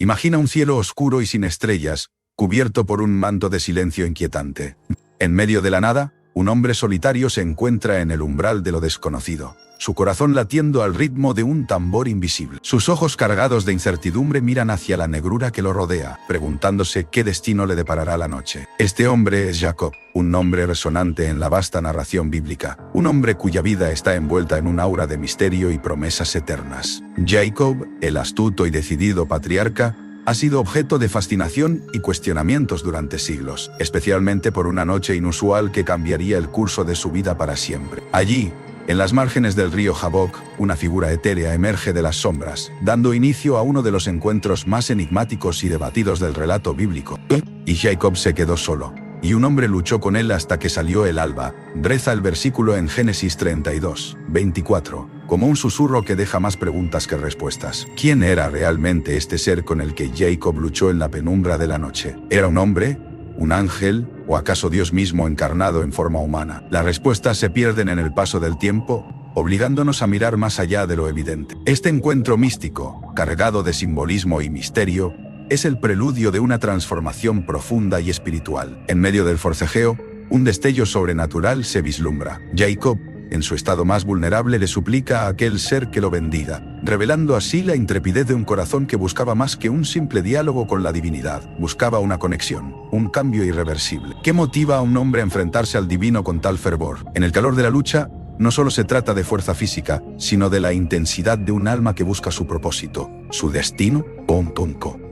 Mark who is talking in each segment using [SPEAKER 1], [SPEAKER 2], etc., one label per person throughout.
[SPEAKER 1] Imagina un cielo oscuro y sin estrellas, cubierto por un manto de silencio inquietante. En medio de la nada, un hombre solitario se encuentra en el umbral de lo desconocido, su corazón latiendo al ritmo de un tambor invisible. Sus ojos cargados de incertidumbre miran hacia la negrura que lo rodea, preguntándose qué destino le deparará la noche. Este hombre es Jacob, un nombre resonante en la vasta narración bíblica, un hombre cuya vida está envuelta en un aura de misterio y promesas eternas. Jacob, el astuto y decidido patriarca, ha sido objeto de fascinación y cuestionamientos durante siglos, especialmente por una noche inusual que cambiaría el curso de su vida para siempre. Allí, en las márgenes del río Jabbok, una figura etérea emerge de las sombras, dando inicio a uno de los encuentros más enigmáticos y debatidos del relato bíblico. Y Jacob se quedó solo, y un hombre luchó con él hasta que salió el alba, reza el versículo en Génesis 32, 24. Como un susurro que deja más preguntas que respuestas. ¿Quién era realmente este ser con el que Jacob luchó en la penumbra de la noche? ¿Era un hombre? ¿Un ángel? ¿O acaso Dios mismo encarnado en forma humana? Las respuestas se pierden en el paso del tiempo, obligándonos a mirar más allá de lo evidente. Este encuentro místico, cargado de simbolismo y misterio, es el preludio de una transformación profunda y espiritual. En medio del forcejeo, un destello sobrenatural se vislumbra. Jacob, en su estado más vulnerable, le suplica a aquel ser que lo bendiga, revelando así la intrepidez de un corazón que buscaba más que un simple diálogo con la divinidad. Buscaba una conexión, un cambio irreversible. ¿Qué motiva a un hombre a enfrentarse al divino con tal fervor? En el calor de la lucha, no solo se trata de fuerza física, sino de la intensidad de un alma que busca su propósito, su destino.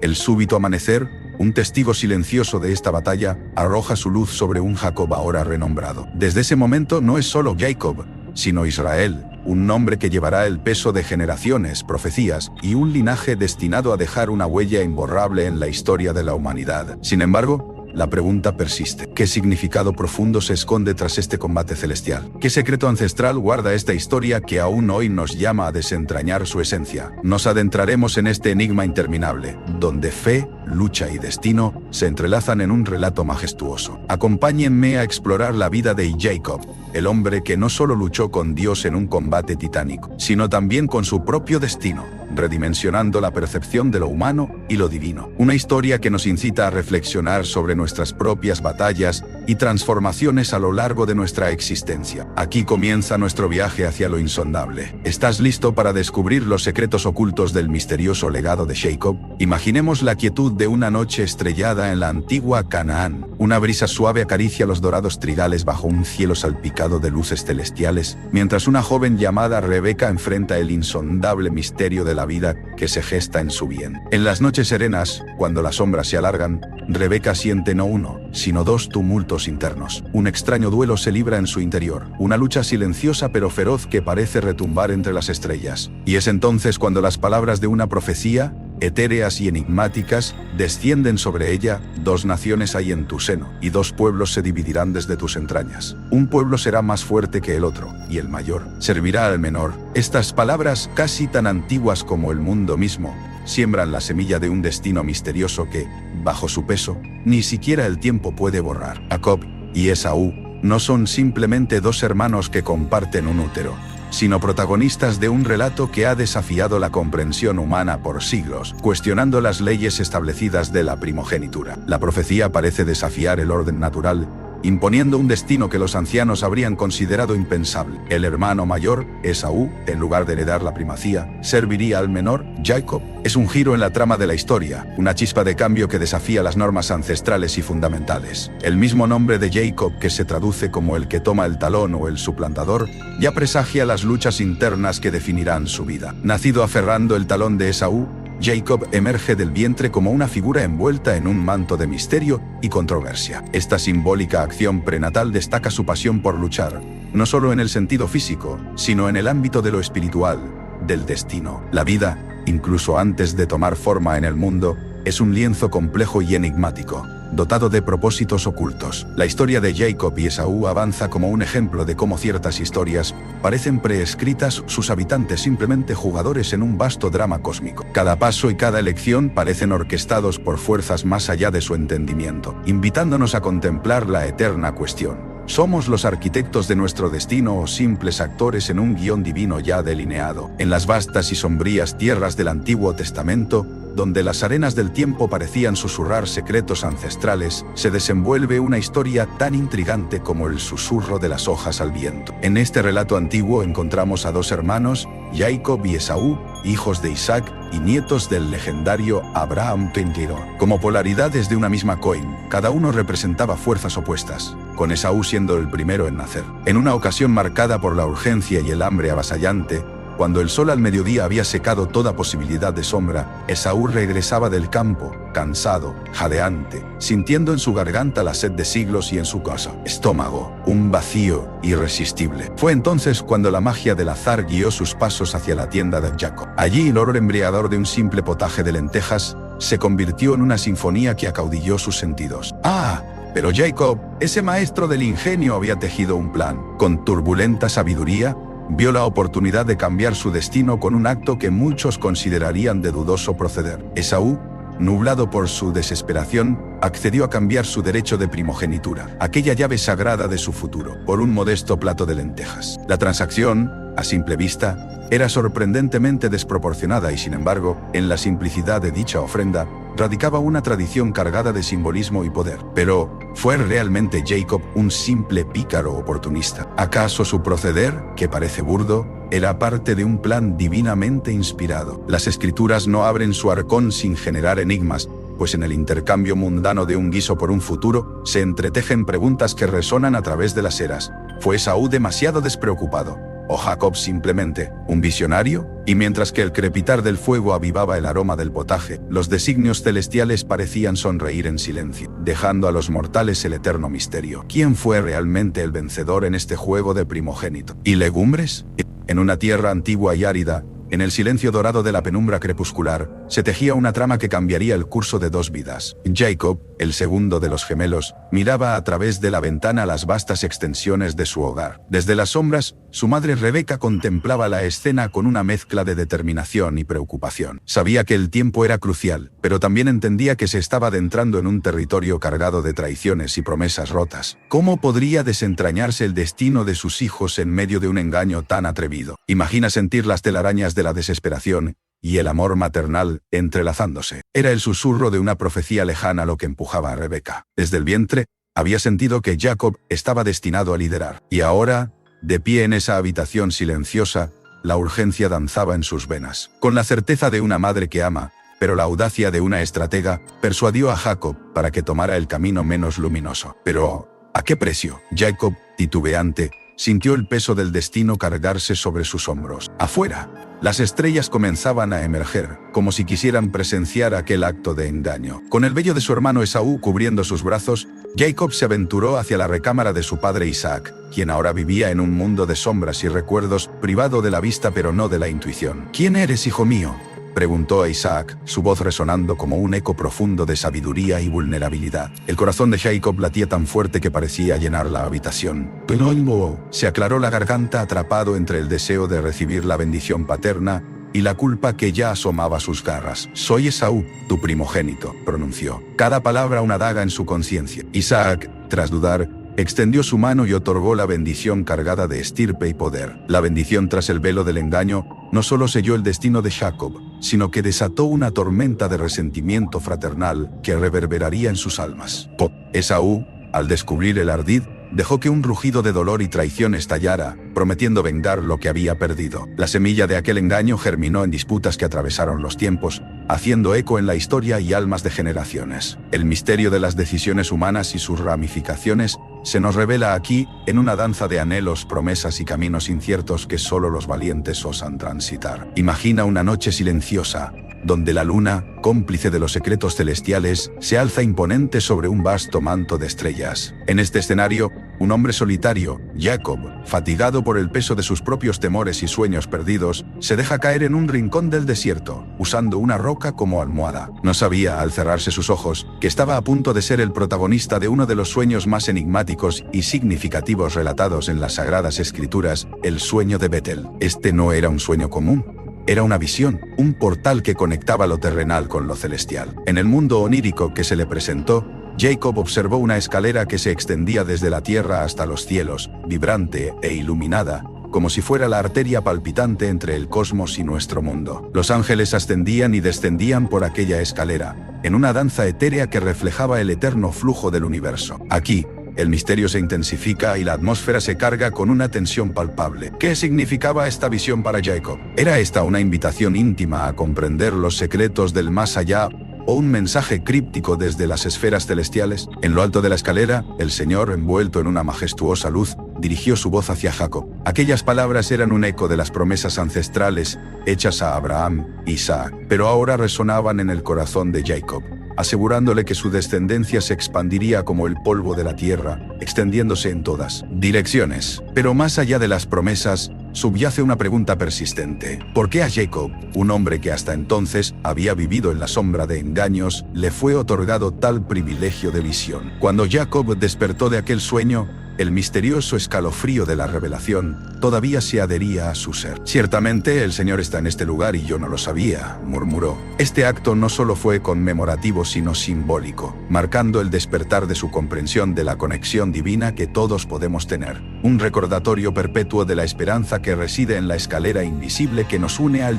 [SPEAKER 1] El súbito amanecer, un testigo silencioso de esta batalla, arroja su luz sobre un Jacob ahora renombrado. Desde ese momento no es solo Jacob, sino Israel, un nombre que llevará el peso de generaciones, profecías y un linaje destinado a dejar una huella imborrable en la historia de la humanidad. Sin embargo, la pregunta persiste. ¿Qué significado profundo se esconde tras este combate celestial? ¿Qué secreto ancestral guarda esta historia que aún hoy nos llama a desentrañar su esencia? Nos adentraremos en este enigma interminable, donde fe, lucha y destino se entrelazan en un relato majestuoso. Acompáñenme a explorar la vida de Jacob, el hombre que no solo luchó con Dios en un combate titánico, sino también con su propio destino, redimensionando la percepción de lo humano y lo divino. Una historia que nos incita a reflexionar sobre nuestras propias batallas y transformaciones a lo largo de nuestra existencia. Aquí comienza nuestro viaje hacia lo insondable. ¿Estás listo para descubrir los secretos ocultos del misterioso legado de Jacob? Imaginemos la quietud de una noche estrellada en la antigua Canaán. Una brisa suave acaricia los dorados trigales bajo un cielo salpicado de luces celestiales, mientras una joven llamada Rebeca enfrenta el insondable misterio de la vida que se gesta en su bien. En las noches serenas, cuando las sombras se alargan, Rebeca siente no uno, sino dos tumultos internos. Un extraño duelo se libra en su interior, una lucha silenciosa pero feroz que parece retumbar entre las estrellas. Y es entonces cuando las palabras de una profecía, etéreas y enigmáticas, descienden sobre ella: dos naciones hay en tu seno, y dos pueblos se dividirán desde tus entrañas. Un pueblo será más fuerte que el otro, y el mayor servirá al menor. Estas palabras, casi tan antiguas como el mundo mismo, siembran la semilla de un destino misterioso que, bajo su peso, ni siquiera el tiempo puede borrar. Jacob y Esaú no son simplemente dos hermanos que comparten un útero, sino protagonistas de un relato que ha desafiado la comprensión humana por siglos, cuestionando las leyes establecidas de la primogenitura. La profecía parece desafiar el orden natural, imponiendo un destino que los ancianos habrían considerado impensable. El hermano mayor, Esaú, en lugar de heredar la primacía, serviría al menor, Jacob. Es un giro en la trama de la historia, una chispa de cambio que desafía las normas ancestrales y fundamentales. El mismo nombre de Jacob, que se traduce como el que toma el talón o el suplantador, ya presagia las luchas internas que definirán su vida. Nacido aferrando el talón de Esaú, Jacob emerge del vientre como una figura envuelta en un manto de misterio y controversia. Esta simbólica acción prenatal destaca su pasión por luchar, no solo en el sentido físico, sino en el ámbito de lo espiritual, del destino. La vida, incluso antes de tomar forma en el mundo, es un lienzo complejo y enigmático, dotado de propósitos ocultos. La historia de Jacob y Esaú avanza como un ejemplo de cómo ciertas historias parecen preescritas, sus habitantes simplemente jugadores en un vasto drama cósmico. Cada paso y cada elección parecen orquestados por fuerzas más allá de su entendimiento, invitándonos a contemplar la eterna cuestión: ¿Somos los arquitectos de nuestro destino o simples actores en un guión divino ya delineado? En las vastas y sombrías tierras del Antiguo Testamento, donde las arenas del tiempo parecían susurrar secretos ancestrales, se desenvuelve una historia tan intrigante como el susurro de las hojas al viento. En este relato antiguo encontramos a dos hermanos, Jacob y Esaú, hijos de Isaac y nietos del legendario Abraham Tintiro. Como polaridades de una misma coin, cada uno representaba fuerzas opuestas, con Esaú siendo el primero en nacer. En una ocasión marcada por la urgencia y el hambre avasallante, cuando el sol al mediodía había secado toda posibilidad de sombra, Esaú regresaba del campo, cansado, jadeante, sintiendo en su garganta la sed de siglos y en su estómago un vacío irresistible. Fue entonces cuando la magia del azar guió sus pasos hacia la tienda de Jacob. Allí el olor embriagador de un simple potaje de lentejas se convirtió en una sinfonía que acaudilló sus sentidos. ¡Ah! Pero Jacob, ese maestro del ingenio, había tejido un plan. Con turbulenta sabiduría, vio la oportunidad de cambiar su destino con un acto que muchos considerarían de dudoso proceder. Esaú, nublado por su desesperación, accedió a cambiar su derecho de primogenitura, aquella llave sagrada de su futuro, por un modesto plato de lentejas. La transacción, a simple vista, era sorprendentemente desproporcionada y, sin embargo, en la simplicidad de dicha ofrenda, radicaba una tradición cargada de simbolismo y poder. Pero, ¿fue realmente Jacob un simple pícaro oportunista? ¿Acaso su proceder, que parece burdo, era parte de un plan divinamente inspirado? Las escrituras no abren su arcón sin generar enigmas, pues en el intercambio mundano de un guiso por un futuro, se entretejen preguntas que resonan a través de las eras. ¿Fue Esaú demasiado despreocupado? ¿O Jacob simplemente un visionario? Y mientras que el crepitar del fuego avivaba el aroma del potaje, los designios celestiales parecían sonreír en silencio, dejando a los mortales el eterno misterio. ¿Quién fue realmente el vencedor en este juego de primogénito? ¿Y legumbres? En una tierra antigua y árida, en el silencio dorado de la penumbra crepuscular, se tejía una trama que cambiaría el curso de dos vidas. Jacob, el segundo de los gemelos, miraba a través de la ventana las vastas extensiones de su hogar. Desde las sombras, su madre Rebeca contemplaba la escena con una mezcla de determinación y preocupación. Sabía que el tiempo era crucial, pero también entendía que se estaba adentrando en un territorio cargado de traiciones y promesas rotas. ¿Cómo podría desentrañarse el destino de sus hijos en medio de un engaño tan atrevido? Imagina sentir las telarañas de la desesperación y el amor maternal entrelazándose. Era el susurro de una profecía lejana lo que empujaba a Rebeca. Desde el vientre, había sentido que Jacob estaba destinado a liderar. Y ahora, de pie en esa habitación silenciosa, la urgencia danzaba en sus venas. Con la certeza de una madre que ama, pero la audacia de una estratega, persuadió a Jacob para que tomara el camino menos luminoso. Pero, ¿a qué precio? Jacob, titubeante, sintió el peso del destino cargarse sobre sus hombros. Afuera, las estrellas comenzaban a emerger, como si quisieran presenciar aquel acto de engaño. Con el vello de su hermano Esaú cubriendo sus brazos, Jacob se aventuró hacia la recámara de su padre Isaac, quien ahora vivía en un mundo de sombras y recuerdos, privado de la vista pero no de la intuición. «¿Quién eres, hijo mío?», preguntó a Isaac, su voz resonando como un eco profundo de sabiduría y vulnerabilidad. El corazón de Jacob latía tan fuerte que parecía llenar la habitación. Pero se aclaró la garganta atrapado entre el deseo de recibir la bendición paterna y la culpa que ya asomaba sus garras. «Soy Esaú, tu primogénito», pronunció, cada palabra una daga en su conciencia. Isaac, tras dudar, extendió su mano y otorgó la bendición cargada de estirpe y poder. La bendición tras el velo del engaño no solo selló el destino de Jacob, sino que desató una tormenta de resentimiento fraternal que reverberaría en sus almas. Esaú, al descubrir el ardid, dejó que un rugido de dolor y traición estallara, prometiendo vengar lo que había perdido. La semilla de aquel engaño germinó en disputas que atravesaron los tiempos, haciendo eco en la historia y almas de generaciones. El misterio de las decisiones humanas y sus ramificaciones se nos revela aquí, en una danza de anhelos, promesas y caminos inciertos que solo los valientes osan transitar. Imagina una noche silenciosa, donde la luna, cómplice de los secretos celestiales, se alza imponente sobre un vasto manto de estrellas. En este escenario, un hombre solitario, Jacob, fatigado por el peso de sus propios temores y sueños perdidos, se deja caer en un rincón del desierto, usando una roca como almohada. No sabía, al cerrarse sus ojos, que estaba a punto de ser el protagonista de uno de los sueños más enigmáticos y significativos relatados en las Sagradas Escrituras, el sueño de Betel. Este no era un sueño común. Era una visión, un portal que conectaba lo terrenal con lo celestial. En el mundo onírico que se le presentó, Jacob observó una escalera que se extendía desde la tierra hasta los cielos, vibrante e iluminada, como si fuera la arteria palpitante entre el cosmos y nuestro mundo. Los ángeles ascendían y descendían por aquella escalera, en una danza etérea que reflejaba el eterno flujo del universo. Aquí, el misterio se intensifica y la atmósfera se carga con una tensión palpable. ¿Qué significaba esta visión para Jacob? ¿Era esta una invitación íntima a comprender los secretos del más allá o un mensaje críptico desde las esferas celestiales? En lo alto de la escalera, el Señor, envuelto en una majestuosa luz, dirigió su voz hacia Jacob. Aquellas palabras eran un eco de las promesas ancestrales hechas a Abraham e Isaac, pero ahora resonaban en el corazón de Jacob, asegurándole que su descendencia se expandiría como el polvo de la tierra, extendiéndose en todas direcciones. Pero más allá de las promesas, subyace una pregunta persistente. ¿Por qué a Jacob, un hombre que hasta entonces había vivido en la sombra de engaños, le fue otorgado tal privilegio de visión? Cuando Jacob despertó de aquel sueño, el misterioso escalofrío de la revelación todavía se adhería a su ser. Ciertamente el Señor está en este lugar y yo no lo sabía, murmuró. Este acto no solo fue conmemorativo sino simbólico, marcando el despertar de su comprensión de la conexión divina que todos podemos tener. Un recordatorio perpetuo de la esperanza que reside en la escalera invisible que nos une al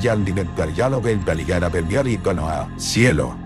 [SPEAKER 1] cielo.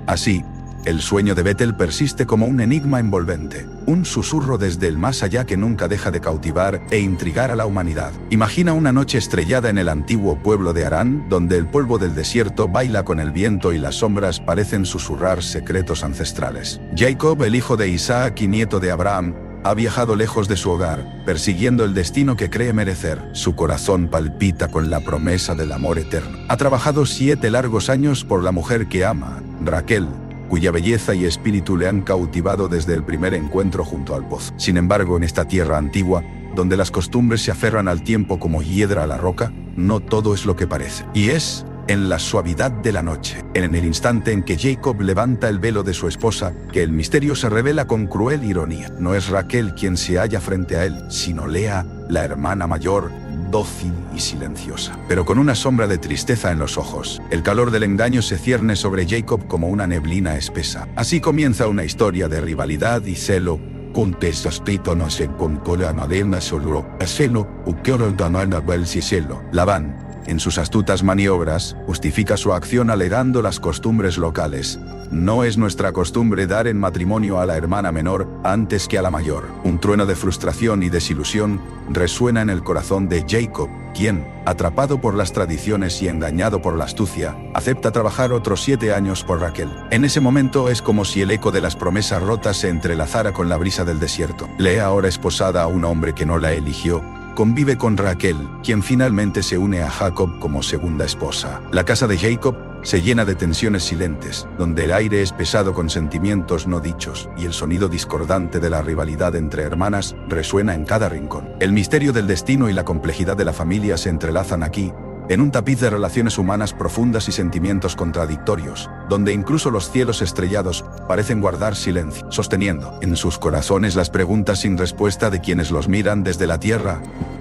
[SPEAKER 1] Así, el sueño de Betel persiste como un enigma envolvente, un susurro desde el más allá que nunca deja de cautivar e intrigar a la humanidad. Imagina una noche estrellada en el antiguo pueblo de Harán, donde el polvo del desierto baila con el viento y las sombras parecen susurrar secretos ancestrales. Jacob, el hijo de Isaac y nieto de Abraham, ha viajado lejos de su hogar, persiguiendo el destino que cree merecer. Su corazón palpita con la promesa del amor eterno. Ha trabajado 7 largos años por la mujer que ama, Raquel, cuya belleza y espíritu le han cautivado desde el primer encuentro junto al pozo. Sin embargo, en esta tierra antigua, donde las costumbres se aferran al tiempo como hiedra a la roca, no todo es lo que parece. Y es en la suavidad de la noche, en el instante en que Jacob levanta el velo de su esposa, que el misterio se revela con cruel ironía. No es Raquel quien se halla frente a él, sino Lea, la hermana mayor, dócil y silenciosa, pero con una sombra de tristeza en los ojos. El calor del engaño se cierne sobre Jacob como una neblina espesa. Así comienza una historia de rivalidad y celo. Labán, en sus astutas maniobras, justifica su acción alegando las costumbres locales. No es nuestra costumbre dar en matrimonio a la hermana menor antes que a la mayor. Un trueno de frustración y desilusión resuena en el corazón de Jacob, quien, atrapado por las tradiciones y engañado por la astucia, acepta trabajar otros 7 años por Raquel. En ese momento es como si el eco de las promesas rotas se entrelazara con la brisa del desierto. Lea, ahora esposada a un hombre que no la eligió, convive con Raquel, quien finalmente se une a Jacob como segunda esposa. La casa de Jacob se llena de tensiones silentes, donde el aire es pesado con sentimientos no dichos, y el sonido discordante de la rivalidad entre hermanas resuena en cada rincón. El misterio del destino y la complejidad de la familia se entrelazan aquí, en un tapiz de relaciones humanas profundas y sentimientos contradictorios, donde incluso los cielos estrellados parecen guardar silencio, sosteniendo en sus corazones las preguntas sin respuesta de quienes los miran desde la tierra.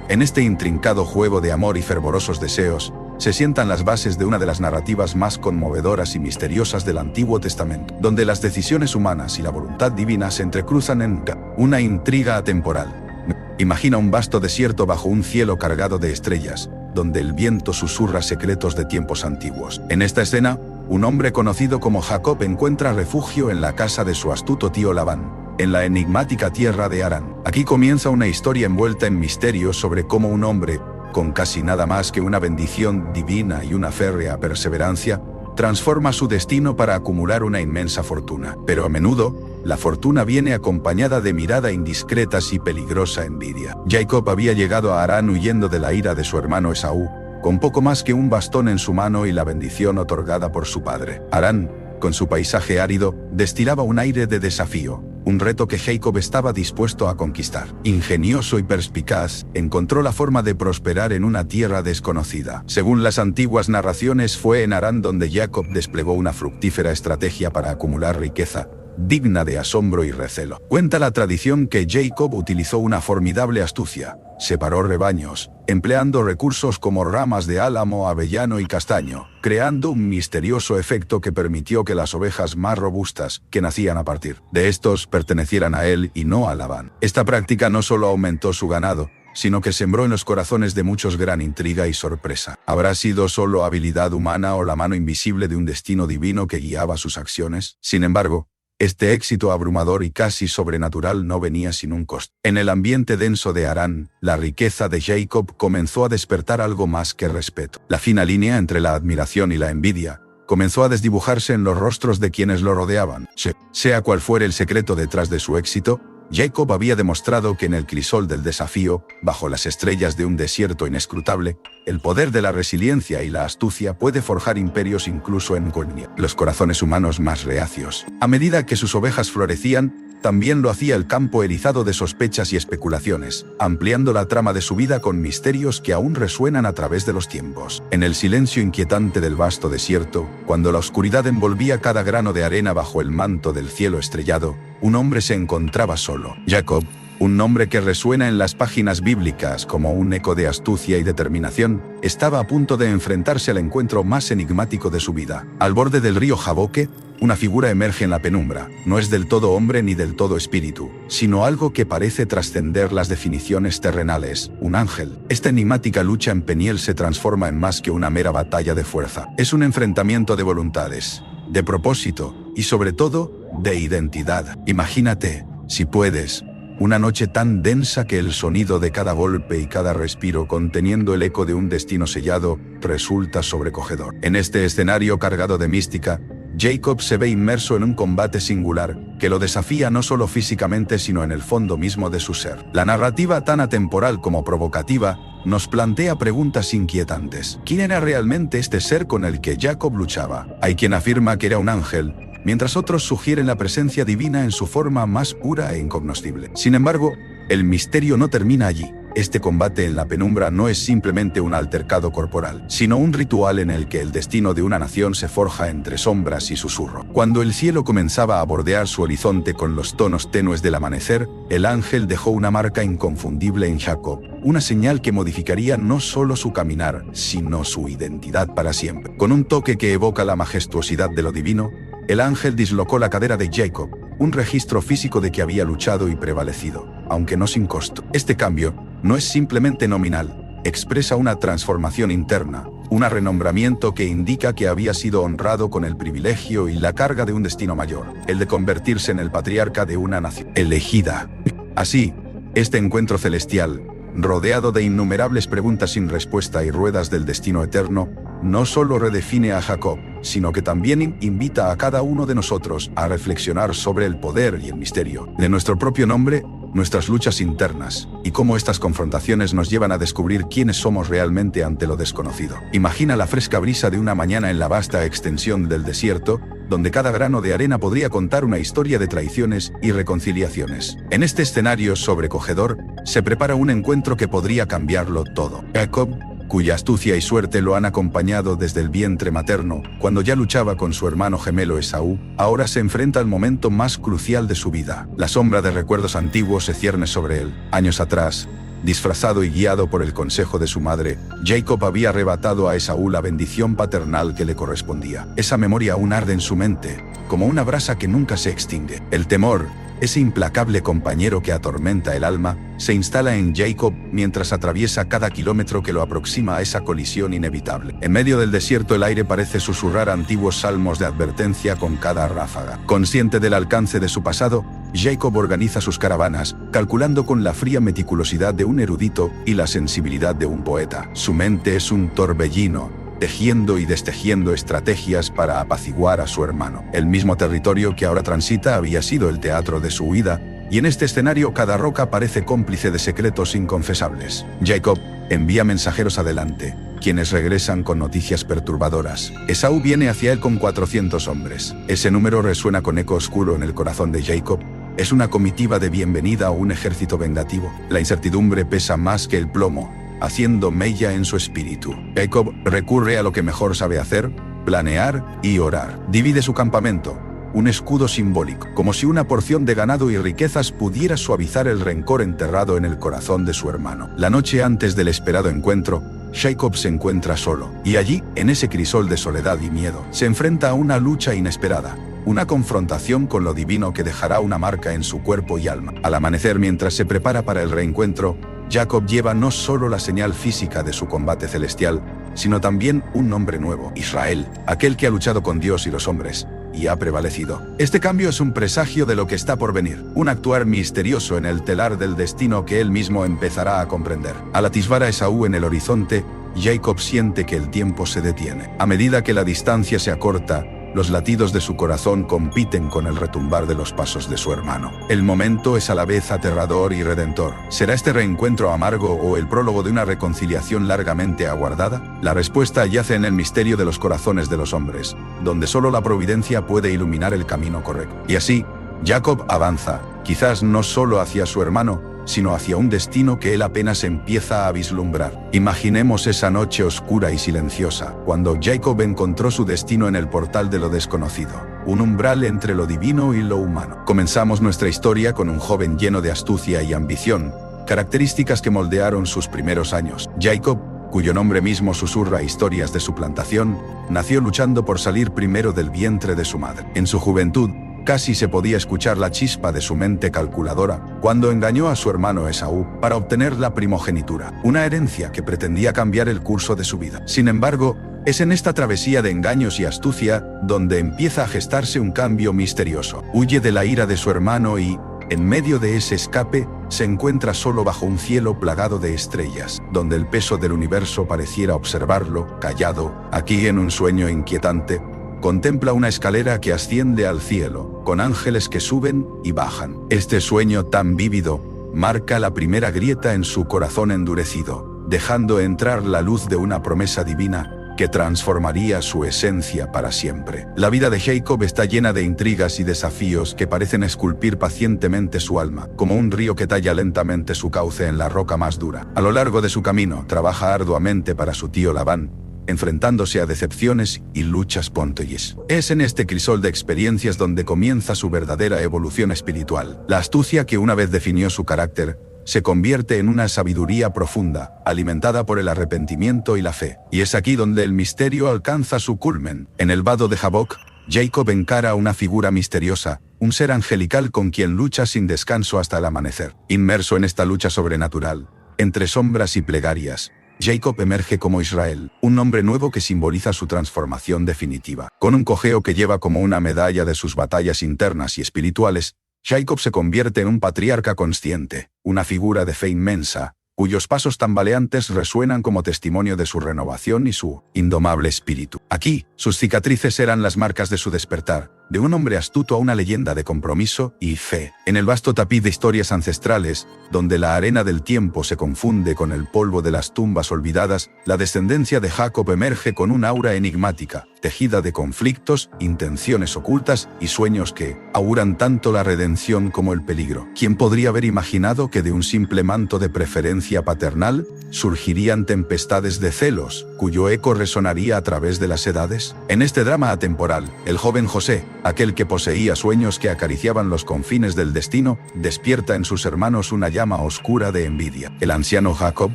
[SPEAKER 1] En este intrincado juego de amor y fervorosos deseos, se sientan las bases de una de las narrativas más conmovedoras y misteriosas del Antiguo Testamento, donde las decisiones humanas y la voluntad divina se entrecruzan en una intriga atemporal. Imagina un vasto desierto bajo un cielo cargado de estrellas, donde el viento susurra secretos de tiempos antiguos. En esta escena, un hombre conocido como Jacob encuentra refugio en la casa de su astuto tío Labán, en la enigmática tierra de Harán. Aquí comienza una historia envuelta en misterios sobre cómo un hombre, con casi nada más que una bendición divina y una férrea perseverancia, transforma su destino para acumular una inmensa fortuna. Pero a menudo, la fortuna viene acompañada de mirada indiscretas y peligrosa envidia. Jacob había llegado a Harán huyendo de la ira de su hermano Esaú, con poco más que un bastón en su mano y la bendición otorgada por su padre. Harán, con su paisaje árido, destilaba un aire de desafío, un reto que Jacob estaba dispuesto a conquistar. Ingenioso y perspicaz, encontró la forma de prosperar en una tierra desconocida. Según las antiguas narraciones, fue en Harán donde Jacob desplegó una fructífera estrategia para acumular riqueza, digna de asombro y recelo. Cuenta la tradición que Jacob utilizó una formidable astucia. Separó rebaños, empleando recursos como ramas de álamo, avellano y castaño, creando un misterioso efecto que permitió que las ovejas más robustas, que nacían a partir de estos, pertenecieran a él y no a Labán. Esta práctica no solo aumentó su ganado, sino que sembró en los corazones de muchos gran intriga y sorpresa. ¿Habrá sido solo habilidad humana o la mano invisible de un destino divino que guiaba sus acciones? Sin embargo, este éxito abrumador y casi sobrenatural no venía sin un costo. En el ambiente denso de Harán, la riqueza de Jacob comenzó a despertar algo más que respeto. La fina línea entre la admiración y la envidia comenzó a desdibujarse en los rostros de quienes lo rodeaban. Sea cual fuera el secreto detrás de su éxito, Jacob había demostrado que en el crisol del desafío, bajo las estrellas de un desierto inescrutable, el poder de la resiliencia y la astucia puede forjar imperios incluso en los corazones humanos más reacios. A medida que sus ovejas florecían, también lo hacía el campo erizado de sospechas y especulaciones, ampliando la trama de su vida con misterios que aún resuenan a través de los tiempos. En el silencio inquietante del vasto desierto, cuando la oscuridad envolvía cada grano de arena bajo el manto del cielo estrellado, un hombre se encontraba solo. Jacob, un nombre que resuena en las páginas bíblicas como un eco de astucia y determinación, estaba a punto de enfrentarse al encuentro más enigmático de su vida. Al borde del río Jaboque, una figura emerge en la penumbra. No es del todo hombre ni del todo espíritu, sino algo que parece trascender las definiciones terrenales, un ángel. Esta enigmática lucha en Peniel se transforma en más que una mera batalla de fuerza. Es un enfrentamiento de voluntades, de propósito y sobre todo, de identidad. Imagínate, si puedes, una noche tan densa que el sonido de cada golpe y cada respiro conteniendo el eco de un destino sellado resulta sobrecogedor. En este escenario cargado de mística, Jacob se ve inmerso en un combate singular, que lo desafía no solo físicamente sino en el fondo mismo de su ser. La narrativa, tan atemporal como provocativa, nos plantea preguntas inquietantes. ¿Quién era realmente este ser con el que Jacob luchaba? Hay quien afirma que era un ángel, mientras otros sugieren la presencia divina en su forma más pura e incognoscible. Sin embargo, el misterio no termina allí. Este combate en la penumbra no es simplemente un altercado corporal, sino un ritual en el que el destino de una nación se forja entre sombras y susurro. Cuando el cielo comenzaba a bordear su horizonte con los tonos tenues del amanecer, el ángel dejó una marca inconfundible en Jacob, una señal que modificaría no solo su caminar, sino su identidad para siempre. Con un toque que evoca la majestuosidad de lo divino, el ángel dislocó la cadera de Jacob, un registro físico de que había luchado y prevalecido, aunque no sin costo. Este cambio no es simplemente nominal, expresa una transformación interna, un renombramiento que indica que había sido honrado con el privilegio y la carga de un destino mayor, el de convertirse en el patriarca de una nación elegida. Así, este encuentro celestial, rodeado de innumerables preguntas sin respuesta y ruedas del destino eterno, no solo redefine a Jacob, sino que también invita a cada uno de nosotros a reflexionar sobre el poder y el misterio de nuestro propio nombre, nuestras luchas internas, y cómo estas confrontaciones nos llevan a descubrir quiénes somos realmente ante lo desconocido. Imagina la fresca brisa de una mañana en la vasta extensión del desierto, donde cada grano de arena podría contar una historia de traiciones y reconciliaciones. En este escenario sobrecogedor, se prepara un encuentro que podría cambiarlo todo. Jacob, cuya astucia y suerte lo han acompañado desde el vientre materno, cuando ya luchaba con su hermano gemelo Esaú, ahora se enfrenta al momento más crucial de su vida. La sombra de recuerdos antiguos se cierne sobre él. Años atrás, disfrazado y guiado por el consejo de su madre, Jacob había arrebatado a Esaú la bendición paternal que le correspondía. Esa memoria aún arde en su mente, como una brasa que nunca se extingue. El temor, ese implacable compañero que atormenta el alma, se instala en Jacob mientras atraviesa cada kilómetro que lo aproxima a esa colisión inevitable. En medio del desierto el aire parece susurrar antiguos salmos de advertencia con cada ráfaga. Consciente del alcance de su pasado, Jacob organiza sus caravanas, calculando con la fría meticulosidad de un erudito y la sensibilidad de un poeta. Su mente es un torbellino, tejiendo y destejiendo estrategias para apaciguar a su hermano. El mismo territorio que ahora transita había sido el teatro de su huida, y en este escenario cada roca parece cómplice de secretos inconfesables. Jacob envía mensajeros adelante, quienes regresan con noticias perturbadoras. Esaú viene hacia él con 400 hombres. Ese número resuena con eco oscuro en el corazón de Jacob. ¿Es una comitiva de bienvenida o un ejército vengativo? La incertidumbre pesa más que el plomo, haciendo mella en su espíritu. Jacob recurre a lo que mejor sabe hacer: planear y orar. Divide su campamento, un escudo simbólico, como si una porción de ganado y riquezas pudiera suavizar el rencor enterrado en el corazón de su hermano. La noche antes del esperado encuentro, Jacob se encuentra solo, y allí, en ese crisol de soledad y miedo, se enfrenta a una lucha inesperada, una confrontación con lo divino que dejará una marca en su cuerpo y alma. Al amanecer, mientras se prepara para el reencuentro, Jacob lleva no solo la señal física de su combate celestial, sino también un nombre nuevo, Israel, aquel que ha luchado con Dios y los hombres, y ha prevalecido. Este cambio es un presagio de lo que está por venir, un actuar misterioso en el telar del destino que él mismo empezará a comprender. Al atisbar a Esaú en el horizonte, Jacob siente que el tiempo se detiene. A medida que la distancia se acorta, los latidos de su corazón compiten con el retumbar de los pasos de su hermano. El momento es a la vez aterrador y redentor. ¿Será este reencuentro amargo o el prólogo de una reconciliación largamente aguardada? La respuesta yace en el misterio de los corazones de los hombres, donde solo la providencia puede iluminar el camino correcto. Y así, Jacob avanza, quizás no solo hacia su hermano, sino hacia un destino que él apenas empieza a vislumbrar. Imaginemos esa noche oscura y silenciosa, cuando Jacob encontró su destino en el portal de lo desconocido, un umbral entre lo divino y lo humano. Comenzamos nuestra historia con un joven lleno de astucia y ambición, características que moldearon sus primeros años. Jacob, cuyo nombre mismo susurra historias de suplantación, nació luchando por salir primero del vientre de su madre. En su juventud, casi se podía escuchar la chispa de su mente calculadora cuando engañó a su hermano Esaú para obtener la primogenitura, una herencia que pretendía cambiar el curso de su vida. Sin embargo, es en esta travesía de engaños y astucia donde empieza a gestarse un cambio misterioso. Huye de la ira de su hermano y, en medio de ese escape, se encuentra solo bajo un cielo plagado de estrellas, donde el peso del universo pareciera observarlo, callado. Aquí, en un sueño inquietante, contempla una escalera que asciende al cielo, con ángeles que suben y bajan. Este sueño tan vívido marca la primera grieta en su corazón endurecido, dejando entrar la luz de una promesa divina que transformaría su esencia para siempre. La vida de Jacob está llena de intrigas y desafíos que parecen esculpir pacientemente su alma, como un río que talla lentamente su cauce en la roca más dura. A lo largo de su camino, trabaja arduamente para su tío Labán, enfrentándose a decepciones y luchas pontoyes. Es en este crisol de experiencias donde comienza su verdadera evolución espiritual. La astucia que una vez definió su carácter se convierte en una sabiduría profunda, alimentada por el arrepentimiento y la fe. Y es aquí donde el misterio alcanza su culmen. En el vado de Jaboc, Jacob encara a una figura misteriosa, un ser angelical con quien lucha sin descanso hasta el amanecer. Inmerso en esta lucha sobrenatural, entre sombras y plegarias, Jacob emerge como Israel, un nombre nuevo que simboliza su transformación definitiva. Con un cojeo que lleva como una medalla de sus batallas internas y espirituales, Jacob se convierte en un patriarca consciente, una figura de fe inmensa, cuyos pasos tambaleantes resuenan como testimonio de su renovación y su indomable espíritu. Aquí, sus cicatrices eran las marcas de su despertar, de un hombre astuto a una leyenda de compromiso y fe. En el vasto tapiz de historias ancestrales, donde la arena del tiempo se confunde con el polvo de las tumbas olvidadas, la descendencia de Jacob emerge con un aura enigmática, tejida de conflictos, intenciones ocultas y sueños que auguran tanto la redención como el peligro. ¿Quién podría haber imaginado que de un simple manto de preferencia paternal surgirían tempestades de celos, cuyo eco resonaría a través de las edades? En este drama atemporal, el joven José, aquel que poseía sueños que acariciaban los confines del destino, despierta en sus hermanos una llama oscura de envidia. El anciano Jacob,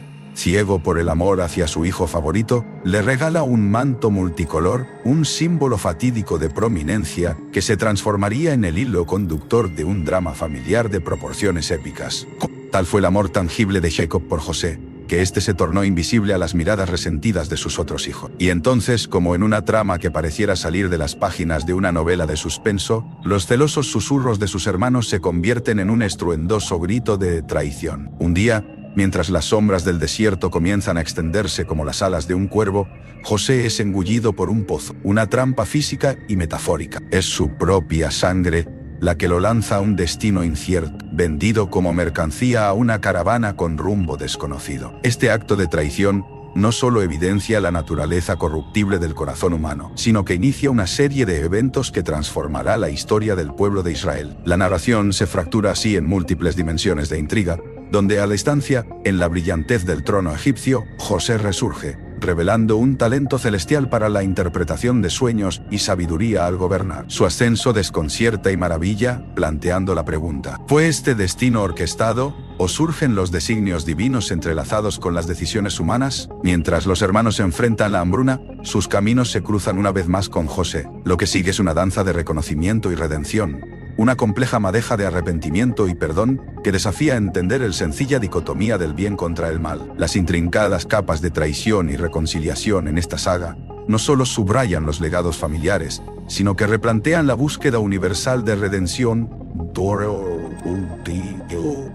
[SPEAKER 1] ciego por el amor hacia su hijo favorito, le regala un manto multicolor, un símbolo fatídico de prominencia que se transformaría en el hilo conductor de un drama familiar de proporciones épicas. Tal fue el amor tangible de Jacob por José, que éste se tornó invisible a las miradas resentidas de sus otros hijos. Y entonces, como en una trama que pareciera salir de las páginas de una novela de suspenso, los celosos susurros de sus hermanos se convierten en un estruendoso grito de traición. Un día, mientras las sombras del desierto comienzan a extenderse como las alas de un cuervo, José es engullido por un pozo, una trampa física y metafórica. Es su propia sangre la que lo lanza a un destino incierto, vendido como mercancía a una caravana con rumbo desconocido. Este acto de traición no solo evidencia la naturaleza corruptible del corazón humano, sino que inicia una serie de eventos que transformará la historia del pueblo de Israel. La narración se fractura así en múltiples dimensiones de intriga, donde a la distancia, en la brillantez del trono egipcio, José resurge, revelando un talento celestial para la interpretación de sueños y sabiduría al gobernar. Su ascenso desconcierta y maravilla, planteando la pregunta: ¿fue este destino orquestado, o surgen los designios divinos entrelazados con las decisiones humanas? Mientras los hermanos enfrentan la hambruna, sus caminos se cruzan una vez más con José. Lo que sigue es una danza de reconocimiento y redención, una compleja madeja de arrepentimiento y perdón que desafía a entender la sencilla dicotomía del bien contra el mal. Las intrincadas capas de traición y reconciliación en esta saga no solo subrayan los legados familiares, sino que replantean la búsqueda universal de redención.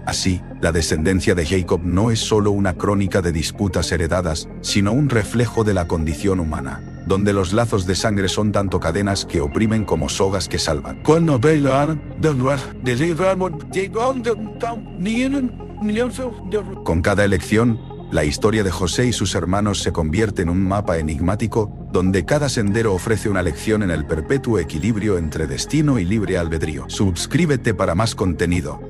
[SPEAKER 1] Así, la descendencia de Jacob no es solo una crónica de disputas heredadas, sino un reflejo de la condición humana, donde los lazos de sangre son tanto cadenas que oprimen como sogas que salvan. Con cada elección, la historia de José y sus hermanos se convierte en un mapa enigmático, donde cada sendero ofrece una lección en el perpetuo equilibrio entre destino y libre albedrío. Suscríbete para más contenido.